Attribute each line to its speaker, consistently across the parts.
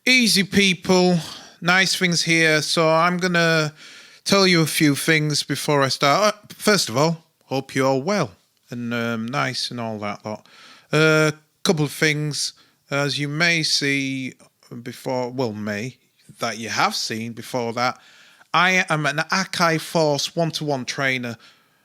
Speaker 1: Easy people, nice things here. So I'm going to tell you a few things before I start. First of all, hope you're all well and nice and all that lot. A couple of things, as you may see before, that you have seen before that, I am an Akai Force one-to-one trainer.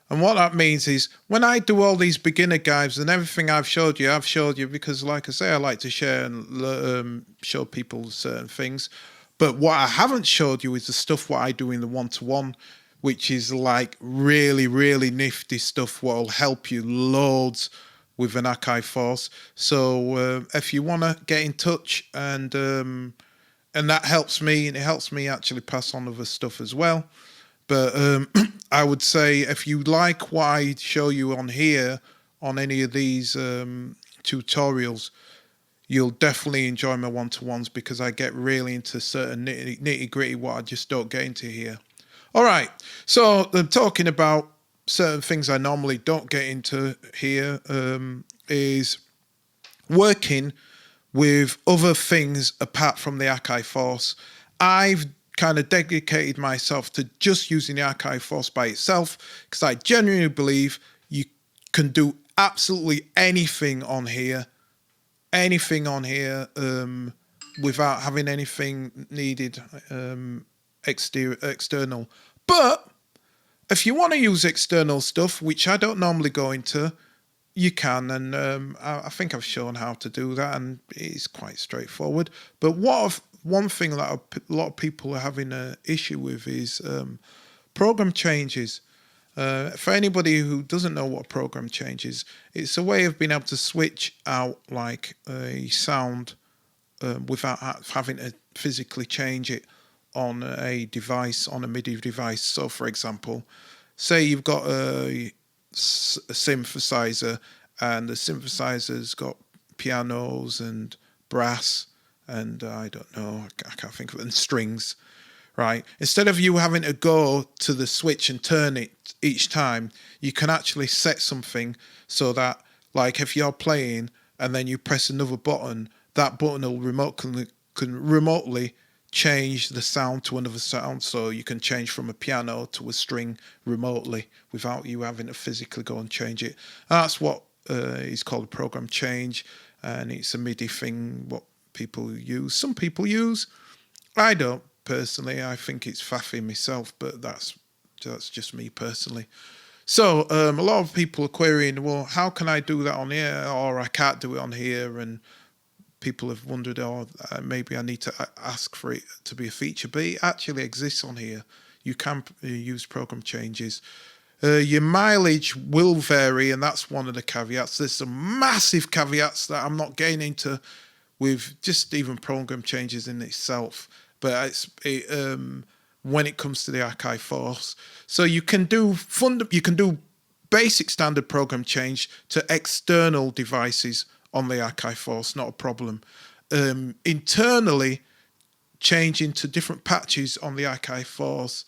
Speaker 1: And what that means is when I do all these beginner guides and everything I've showed you because, like I say, I like to share and show people certain things. But what I haven't showed you is the stuff what I do in the one-to-one, which is like really, really nifty stuff what will help you loads with an Akai Force. So if you want to get in touch and that helps me, and it helps me actually pass on other stuff as well. But I would say if you like what I show you on here, on any of these tutorials, you'll definitely enjoy my one-to-ones because I get really into certain nitty-gritty what I just don't get into here. All right, so I'm talking about certain things I normally don't get into here is working with other things apart from the Akai Force. I've kind of dedicated myself to just using the Akai Force by itself because I genuinely believe you can do absolutely anything on here without having anything needed external. But if you want to use external stuff, which I don't normally go into, you can, and I think I've shown how to do that, and it's quite straightforward. But one thing that a lot of people are having an issue with is program changes. For anybody who doesn't know what program change is, it's a way of being able to switch out like a sound without having to physically change it on a device, on a MIDI device. So, for example, say you've got a synthesizer, and the synthesizer's got pianos and brass and I don't know, I can't think of it, and strings, right? Instead of you having to go to the switch and turn it each time, you can actually set something so that, like, if you're playing and then you press another button, that button will can remotely change the sound to another sound, so you can change from a piano to a string remotely without you having to physically go and change it. And that's what is called a program change, and it's a MIDI thing what people use. Some people use. I don't personally. I think it's faffy myself, but that's just me personally. So a lot of people are querying, well, how can I do that on here, or I can't do it on here, and people have wondered, maybe I need to ask for it to be a feature, but it actually exists on here. You can use program changes. Your mileage will vary, and that's one of the caveats. There's some massive caveats that I'm not getting into with just even program changes in itself, but when it comes to the Akai Force. So you can do basic standard program change to external devices on the Akai Force, not a problem. Internally, changing to different patches on the Akai Force,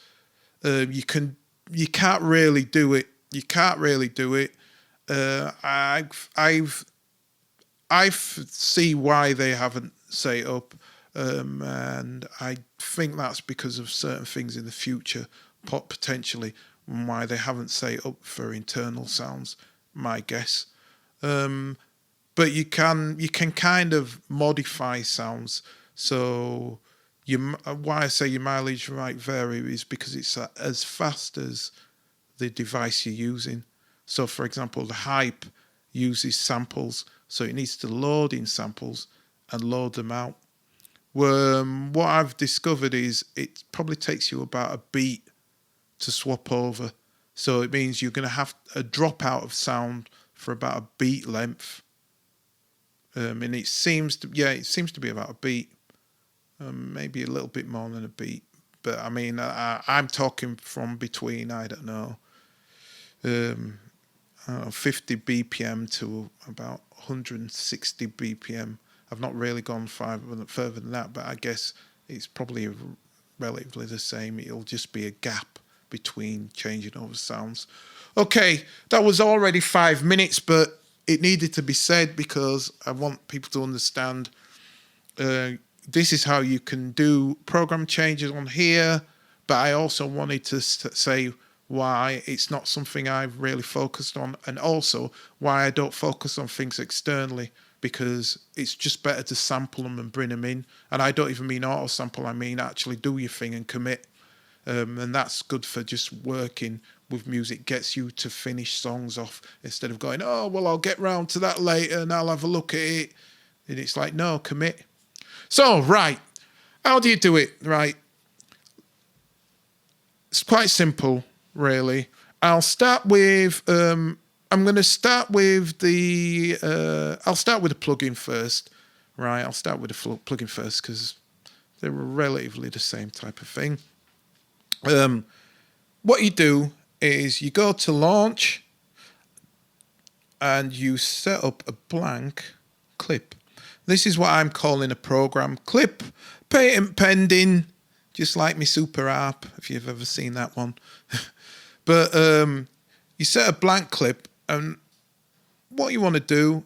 Speaker 1: you can't really do it. You can't really do it. I see why they haven't set it up, and I think that's because of certain things in the future, potentially, and why they haven't set it up for internal sounds. My guess. But you can kind of modify sounds. So why I say your mileage might vary is because it's as fast as the device you're using. So, for example, the Hype uses samples, so it needs to load in samples and load them out. What I've discovered is it probably takes you about a beat to swap over. So it means you're going to have a dropout of sound for about a beat length. And it seems to be about a beat, maybe a little bit more than a beat. But I mean, I'm talking from between, I don't know, 50 BPM to about 160 BPM. I've not really gone further than that, but I guess it's probably relatively the same. It'll just be a gap between changing over sounds. Okay, that was already 5 minutes, but it needed to be said because I want people to understand this is how you can do program changes on here. But I also wanted to say why it's not something I've really focused on, and also why I don't focus on things externally, because it's just better to sample them and bring them in. And I don't even mean auto sample, I mean actually do your thing and commit. And that's good for just working with music, gets you to finish songs off instead of going, oh, well, I'll get round to that later and I'll have a look at it. And it's like, no, commit. So, right, how do you do it? Right, it's quite simple, really. I'll start with, I'm going to start with the, I'll start with the plugin first. Right, I'll start with the plugin first because they're relatively the same type of thing. What you do is you go to launch and you set up a blank clip. This is what I'm calling a program clip, patent pending, just like my super harp, if you've ever seen that one. But you set a blank clip, and what you want to do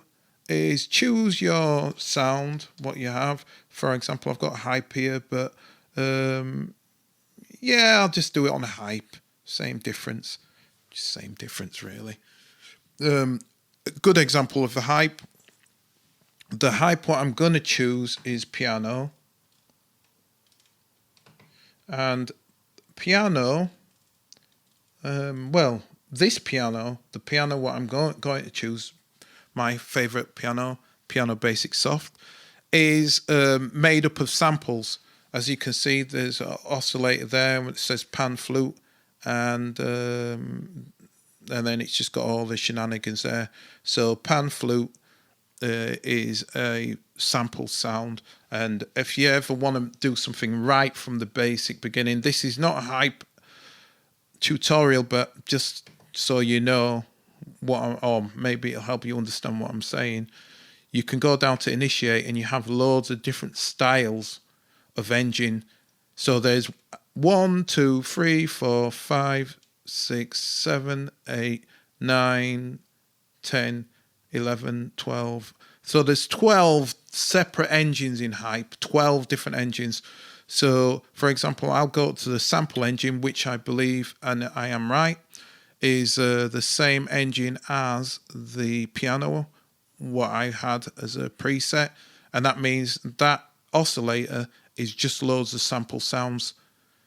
Speaker 1: is choose your sound, what you have. For example, I've got a hype here, but yeah, I'll just do it on a hype. Same difference. Just same difference, really. A good example of the hype. The hype, what I'm going to choose is piano. And piano, well, this piano, the piano what I'm going to choose, my favorite piano, Piano Basic Soft, is made up of samples. As you can see, there's an oscillator there. It says pan flute, and then it's just got all the shenanigans there. So pan flute is a sample sound, and if you ever want to do something right from the basic beginning, this is not a hype tutorial, but just so you know what, or maybe it'll help you understand what I'm saying. You can go down to initiate, and you have loads of different styles of engine. So there's 1, 2, 3, 4, 5, 6, 7, 8, 9, 10, 11, 12. So there's 12 separate engines in hype, 12 different engines. So, for example, I'll go to the sample engine, which I believe, and I am right, is the same engine as the piano, what I had as a preset. And that means that oscillator is just loads of sample sounds.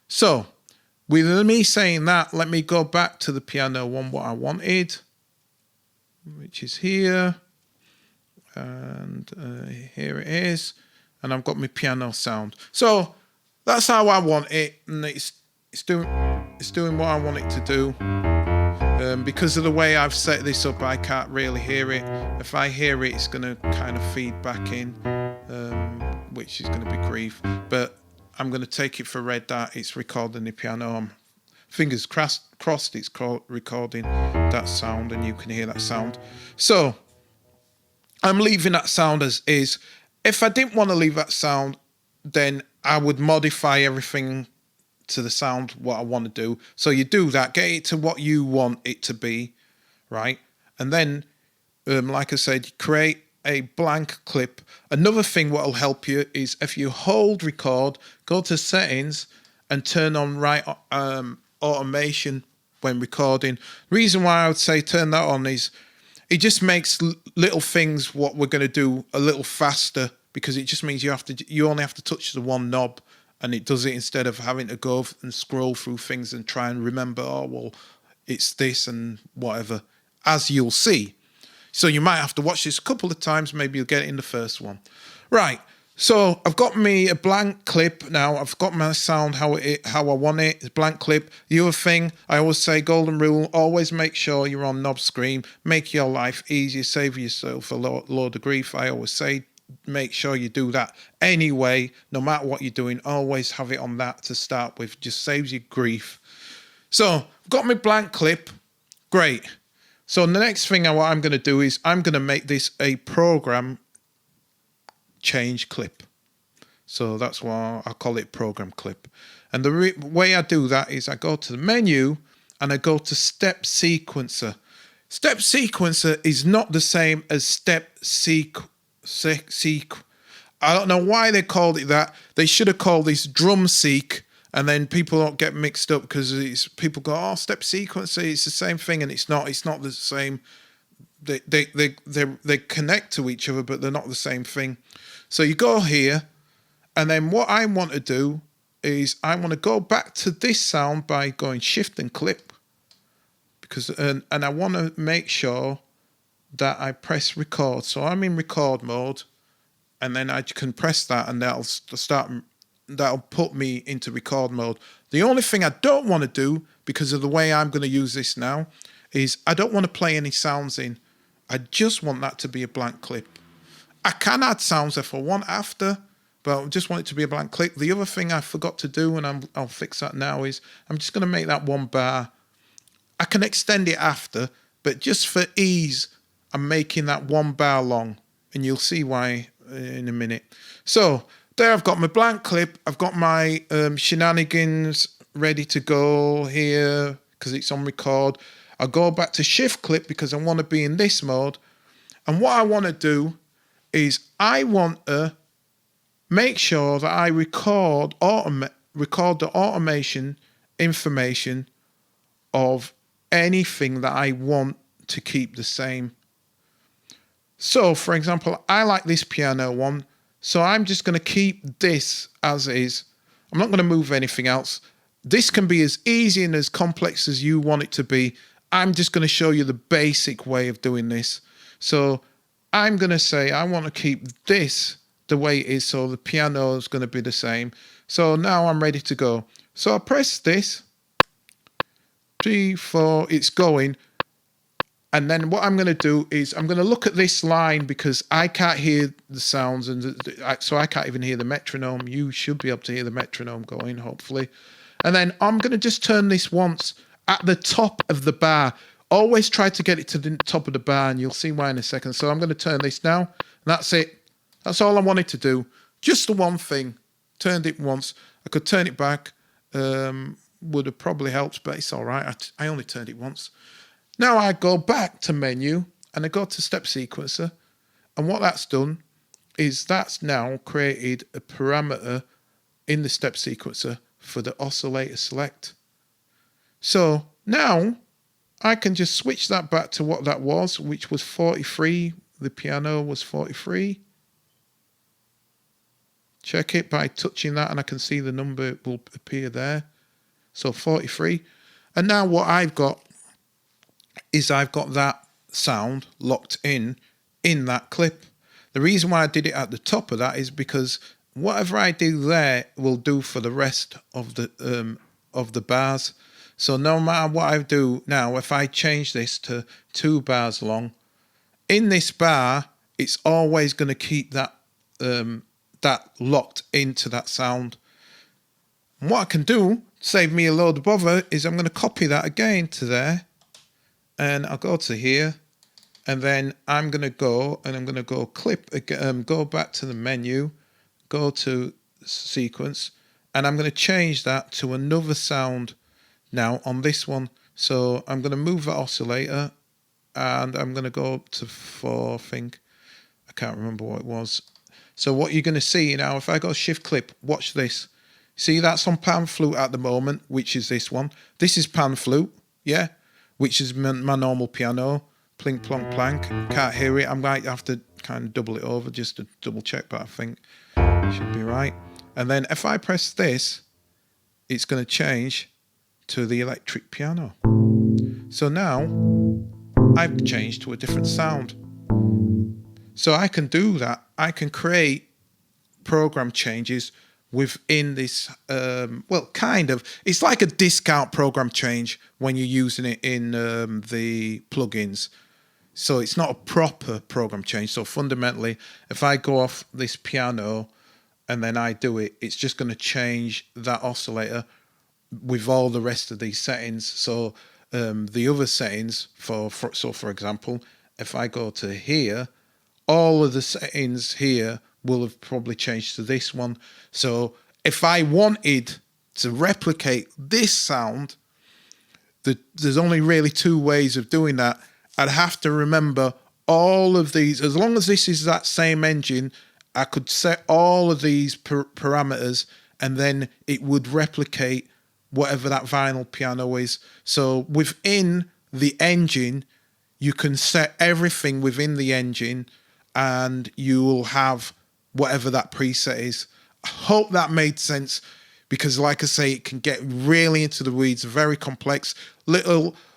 Speaker 1: So, with me saying that, let me go back to the piano one, what I wanted, which is here. And here it is. And I've got my piano sound. So, that's how I want it, and it's doing what I want it to do. Because of the way I've set this up, I can't really hear it. If I hear it, it's going to kind of feed back in, which is going to be grief. But I'm going to take it for read that it's recording the piano. I'm fingers crossed it's recording that sound, and you can hear that sound. So I'm leaving that sound as is. If I didn't want to leave that sound, then I would modify everything to the sound what I want to do. So you do that, get it to what you want it to be, right? And then, like I said, create a blank clip. Another thing what will help you is if you hold record, go to settings and turn on automation when recording. Reason why I would say turn that on is it just makes little things what we're going to do a little faster, because it just means you only have to touch the one knob, and it does it instead of having to go and scroll through things and try and remember, oh, well, it's this and whatever, as you'll see. So you might have to watch this a couple of times, maybe you'll get it in the first one. Right, so I've got me a blank clip now. I've got my sound how I want it, it's a blank clip. The other thing, I always say, golden rule, always make sure you're on knob screen. Make your life easier, save yourself a load of grief. I always say, make sure you do that anyway, no matter what you're doing. Always have it on that to start with, just saves you grief. So I've got my blank clip, great. So the next thing what I'm going to do is I'm going to make this a program change clip. So that's why I call it program clip. And the way I do that is I go to the menu and I go to step sequencer. Step sequencer is not the same as step I don't know why they called it that. They should have called this drum seek, and then people don't get mixed up because people go, oh, step sequence, it's the same thing, and it's not. It's not the same. They connect to each other, but they're not the same thing. So you go here, and then what I want to do is I want to go back to this sound by going shift and clip, because and I want to make sure that I press record. So I'm in record mode, and then I can press that, and that'll put me into record mode. The only thing I don't want to do, because of the way I'm going to use this now, is I don't want to play any sounds in. I just want that to be a blank clip. I can add sounds if I want after, but I just want it to be a blank clip. The other thing I forgot to do, and I'll fix that now, is I'm just going to make that one bar. I can extend it after, but just for ease, I'm making that one bar long, and you'll see why in a minute. So there I've got my blank clip. I've got my shenanigans ready to go here because it's on record. I'll go back to shift clip because I want to be in this mode. And what I want to do is I want to make sure that I record the automation information of anything that I want to keep the same. So, for example, I like this piano one, so I'm just going to keep this as is. I'm not going to move anything else. This can be as easy and as complex as you want it to be. I'm just going to show you the basic way of doing this. So I'm going to say I want to keep this the way it is, so the piano is going to be the same. So now I'm ready to go. So I press this, 3, 4, it's going. And then what I'm going to do is I'm going to look at this line because I can't hear the sounds, and so I can't even hear the metronome. You should be able to hear the metronome going, hopefully. And then I'm going to just turn this once at the top of the bar. Always try to get it to the top of the bar, and you'll see why in a second. So I'm going to turn this now, and that's it. That's all I wanted to do. Just the one thing. Turned it once. I could turn it back. Would have probably helped, but it's all right. I only turned it once. Now I go back to menu and I go to step sequencer, and what that's done is that's now created a parameter in the step sequencer for the oscillator select. So now I can just switch that back to what that was, which was 43. The piano was 43. Check it by touching that and I can see the number will appear there. So 43. And now what I've got is I've got that sound locked in that clip. The reason why I did it at the top of that is because whatever I do there will do for the rest of the bars. So no matter what I do now, if I change this to 2 bars long, in this bar, it's always going to keep that that locked into that sound. And what I can do, save me a load of bother, is I'm going to copy that again to there. And I'll go to here, and then I'm going to go, and I'm going to go clip, go back to the menu, go to sequence, and I'm going to change that to another sound now on this one. So I'm going to move the oscillator, and I'm going to go up to 4, I think. I can't remember what it was. So what you're going to see now, if I go shift clip, watch this. See, that's on pan flute at the moment, which is this one. This is pan flute, yeah? Which is my normal piano, plink, plonk, plank. Can't hear it. I might have to kind of double it over just to double check, but I think it should be right. And then if I press this, it's going to change to the electric piano. So now I've changed to a different sound. So I can do that. I can create program changes within this, well, kind of. It's like a discount program change when you're using it in the plugins. So it's not a proper program change. So fundamentally, if I go off this piano and then I do it, it's just going to change that oscillator with all the rest of these settings. So the other settings, for example, if I go to here, all of the settings here will have probably changed to this one. So if I wanted to replicate this sound, there's only really 2 ways of doing that. I'd have to remember all of these. As long as this is that same engine, I could set all of these parameters, and then it would replicate whatever that vinyl piano is. So within the engine, you can set everything within the engine, and you will have whatever that preset is. I hope that made sense, because like I say, it can get really into the weeds, very complex.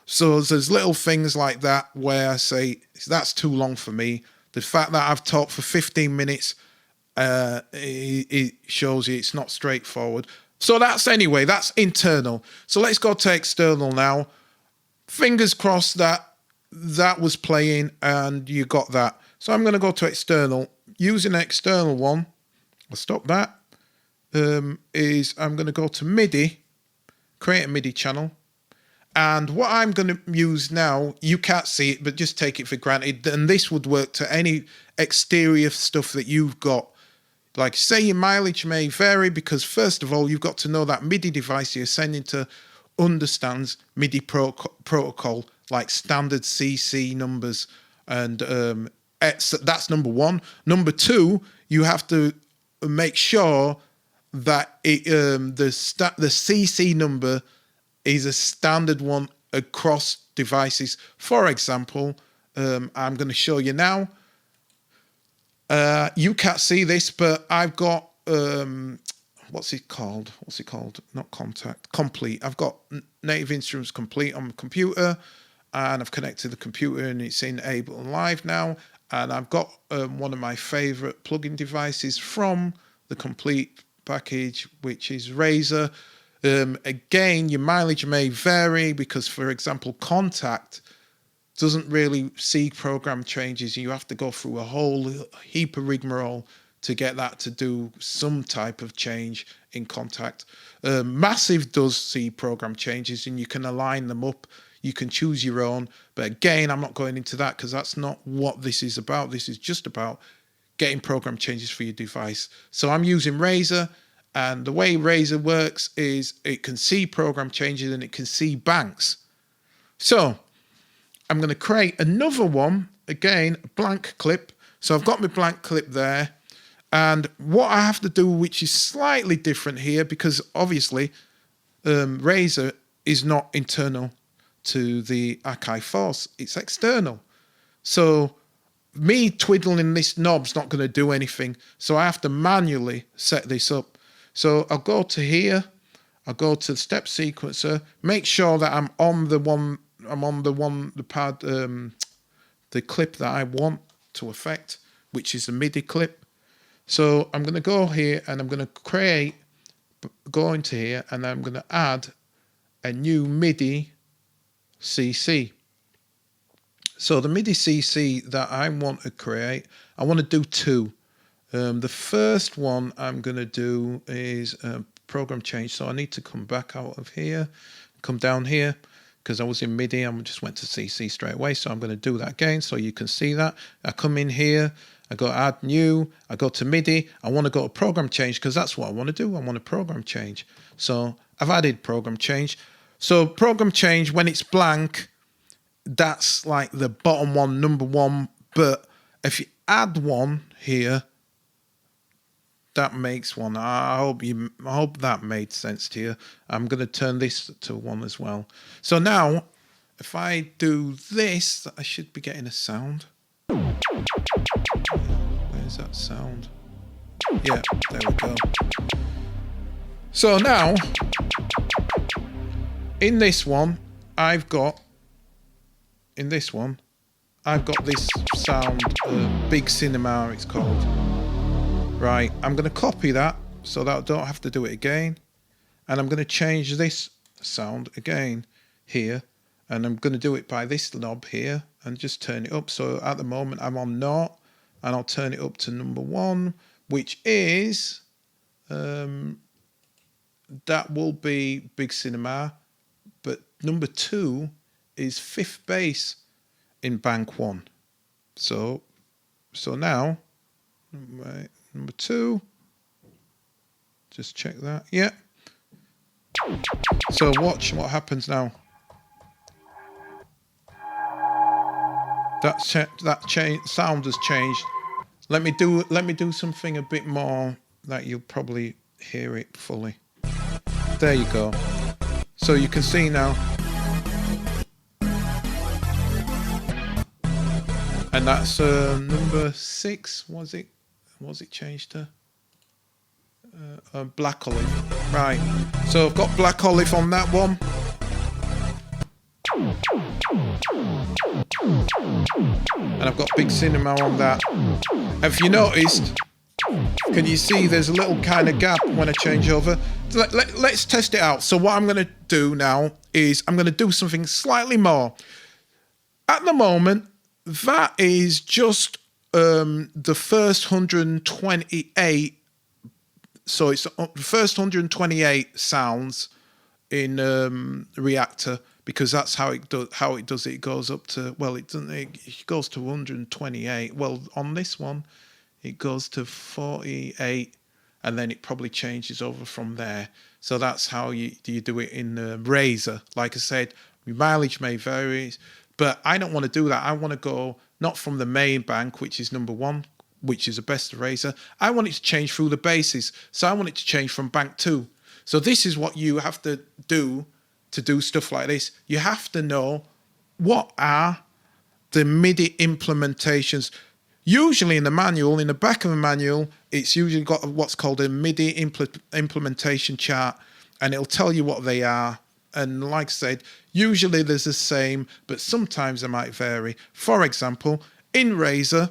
Speaker 1: So there's little things like that where I say, that's too long for me. The fact that I've talked for 15 minutes, it shows you it's not straightforward. So that's internal. So let's go to external now. Fingers crossed that was playing and you got that. So I'm going to go to external. Using an external one, I'll stop that. I'm going to go to MIDI, create a MIDI channel. And what I'm going to use now, you can't see it, but just take it for granted. And this would work to any exterior stuff that you've got. Like, say your mileage may vary, because first of all, you've got to know that MIDI device you're sending to understands MIDI protocol, like standard CC numbers. And that's number one. Number two, you have to make sure that the CC number is a standard one across devices. For example, I'm going to show you now. You can't see this, but I've got what's it called? Not Contact, Complete. I've got Native Instruments Complete on my computer, and I've connected the computer, and it's in Ableton Live now. And I've got one of my favorite plugin devices from the Complete package, which is Razor. Again, your mileage may vary, because, for example, Contact doesn't really see program changes. You have to go through a whole heap of rigmarole to get that to do some type of change in Contact. Massive does see program changes, and you can align them up. You can choose your own. But again, I'm not going into that, because that's not what this is about. This is just about getting program changes for your device. So I'm using Razor. And the way Razor works is it can see program changes and it can see banks. So I'm going to create another one, again, a blank clip. So I've got my blank clip there. And what I have to do, which is slightly different here, because obviously Razor is not internal to the Akai Force, it's external. So me twiddling this knob's not going to do anything. So I have to manually set this up. So I'll go to here, I'll go to the step sequencer, make sure that I'm on the clip that I want to affect, which is the MIDI clip. So I'm going to go here and I'm going to go into here, and I'm going to add a new MIDI CC. So the MIDI CC that I want to create, I want to do two. The first one I'm going to do is program change. So I need to come back out of here, come down here, because I was in MIDI. I just went to CC straight away. So I'm going to do that again so you can see that. I come in here, I go add new, I go to MIDI. I want to go to program change, because that's what I want to do. I want a program change. So I've added program change. So program change, when it's blank, that's like the bottom one, number one. But if you add one here, that makes one. I hope that made sense to you. I'm going to turn this to one as well. So now, if I do this, I should be getting a sound. Where's that sound? Yeah, there we go. So now, in this one, I've got this sound, Big Cinema, it's called. Right, I'm going to copy that so that I don't have to do it again. And I'm going to change this sound again here. And I'm going to do it by this knob here and just turn it up. So at the moment I'm on 0, and I'll turn it up to number 1, which is, that will be Big Cinema. But number 2 is 5th bass in bank 1. So now, right. Number 2, just check that. Yeah. So watch what happens now. Sound has changed. Let me do something a bit more that you'll probably hear it fully. There you go. So you can see now. And that's number 6. Was it changed to black olive? Right. So I've got black olive on that one. And I've got big cinema on that. Have you noticed? Can you see there's a little kind of gap when I change over? Let's test it out. So what I'm going to do now is I'm going to do something slightly more. At the moment, that is just the first 128. So it's the first 128 sounds in Reactor, because that's how it does it. It goes up to, well, it doesn't. It goes to 128. Well, on this one, it goes to 48, and then it probably changes over from there. So that's how you do it in Razor. Like I said, your mileage may vary, but I don't want to do that. I want to go not from the main bank, which is number 1, which is the best Razor. I want it to change through the basses. So I want it to change from bank 2. So this is what you have to do stuff like this. You have to know what are the MIDI implementations. Usually in the manual, in the back of the manual, it's usually got what's called a MIDI implementation chart, and it'll tell you what they are. And like I said, usually there's the same, but sometimes they might vary. For example, in Razor,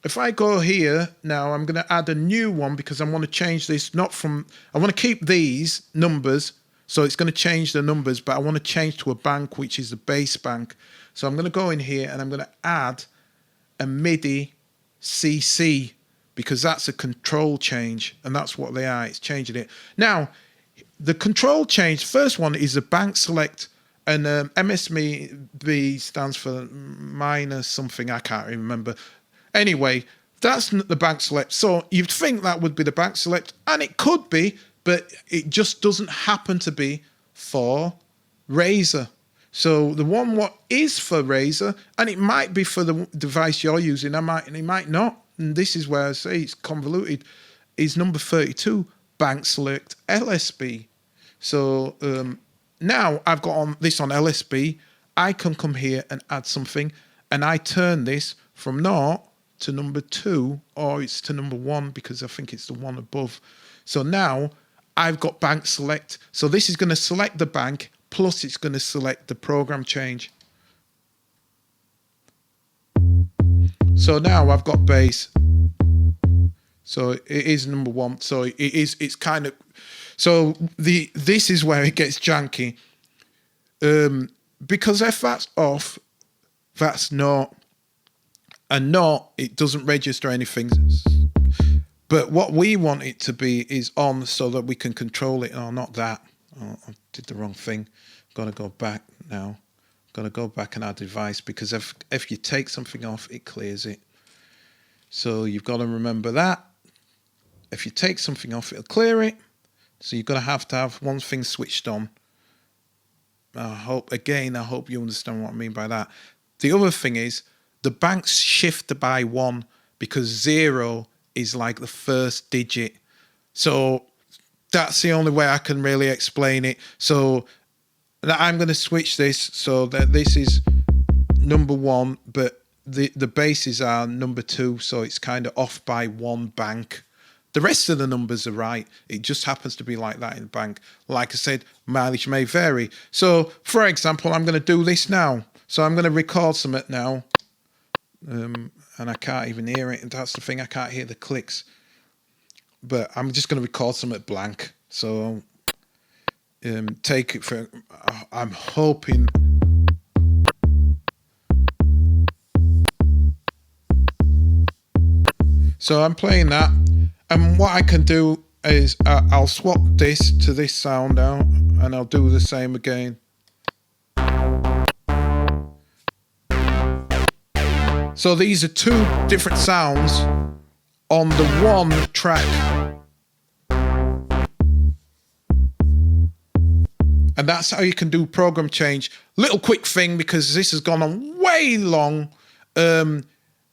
Speaker 1: if I go here now, I'm going to add a new one because I want to change this, I want to keep these numbers. So it's going to change the numbers, but I want to change to a bank, which is the bass bank. So I'm going to go in here and I'm going to add a MIDI CC, because that's a control change, and that's what they are. It's changing it. Now, the control change, first one is a bank select, and MSB stands for minor something, I can't remember. Anyway, that's the bank select. So you'd think that would be the bank select, and it could be, but it just doesn't happen to be for Razor. So the one what is for Razor, and it might be for the device you're using, it might not. And this is where I say it's convoluted, is number 32, bank select LSB. So now I've got this on LSB. I can come here and add something, and I turn this from 0 to number 2, or it's to number 1, because I think it's the one above. So now I've got bank select. So this is going to select the bank, plus it's going to select the program change. So now I've got bass. So it is number 1. So it's kind of, so this is where it gets janky. Because if that's off, that's not, and not, it doesn't register anything. But what we want it to be is on, so that we can control it. Oh, not that. Oh, I did the wrong thing. Got to go back now. Got to go back and add device, because if you take something off, it clears it. So you've got to remember that. If you take something off, it'll clear it. So you're going to have one thing switched on. I hope you understand what I mean by that. The other thing is, the banks shift by 1, because 0 is like the first digit. So that's the only way I can really explain it. So I'm going to switch this so that this is number 1, but the basses are number 2, so it's kind of off by 1 bank. The rest of the numbers are right. It just happens to be like that in the bank. Like I said, mileage may vary. So, for example, I'm going to do this now. So I'm going to record something now. And I can't even hear it. And that's the thing, I can't hear the clicks. But I'm just going to record something blank. So take it for, I'm hoping. So I'm playing that. And what I can do is I'll swap this to this sound now, and I'll do the same again. So these are 2 different sounds on the one track. And that's how you can do program change. Little quick thing, because this has gone on way long.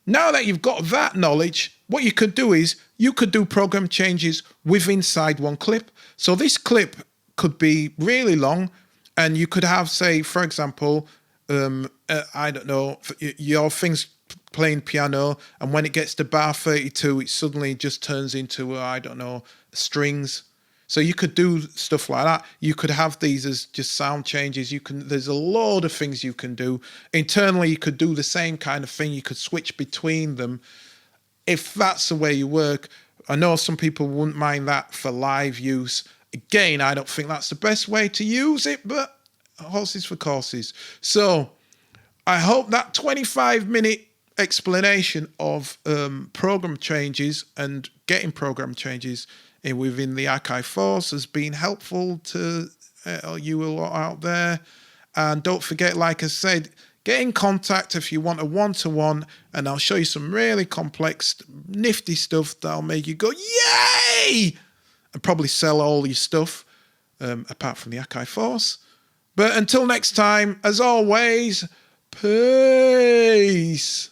Speaker 1: Now that you've got that knowledge, what you could do is you could do program changes within inside one clip. So this clip could be really long, and you could have, say, for example, I don't know, your thing's playing piano, and when it gets to bar 32, it suddenly just turns into, I don't know, strings. So you could do stuff like that. You could have these as just sound changes. There's a load of things you can do. Internally, you could do the same kind of thing. You could switch between them if that's the way you work. I know some people wouldn't mind that for live use. Again, I don't think that's the best way to use it, but horses for courses. So I hope that 25-minute explanation of program changes and getting program changes within the Akai Force has been helpful to you a lot out there. And don't forget, like I said, get in contact if you want a one-to-one, and I'll show you some really complex, nifty stuff that'll make you go, yay! And probably sell all your stuff, apart from the Akai Force. But until next time, as always, peace.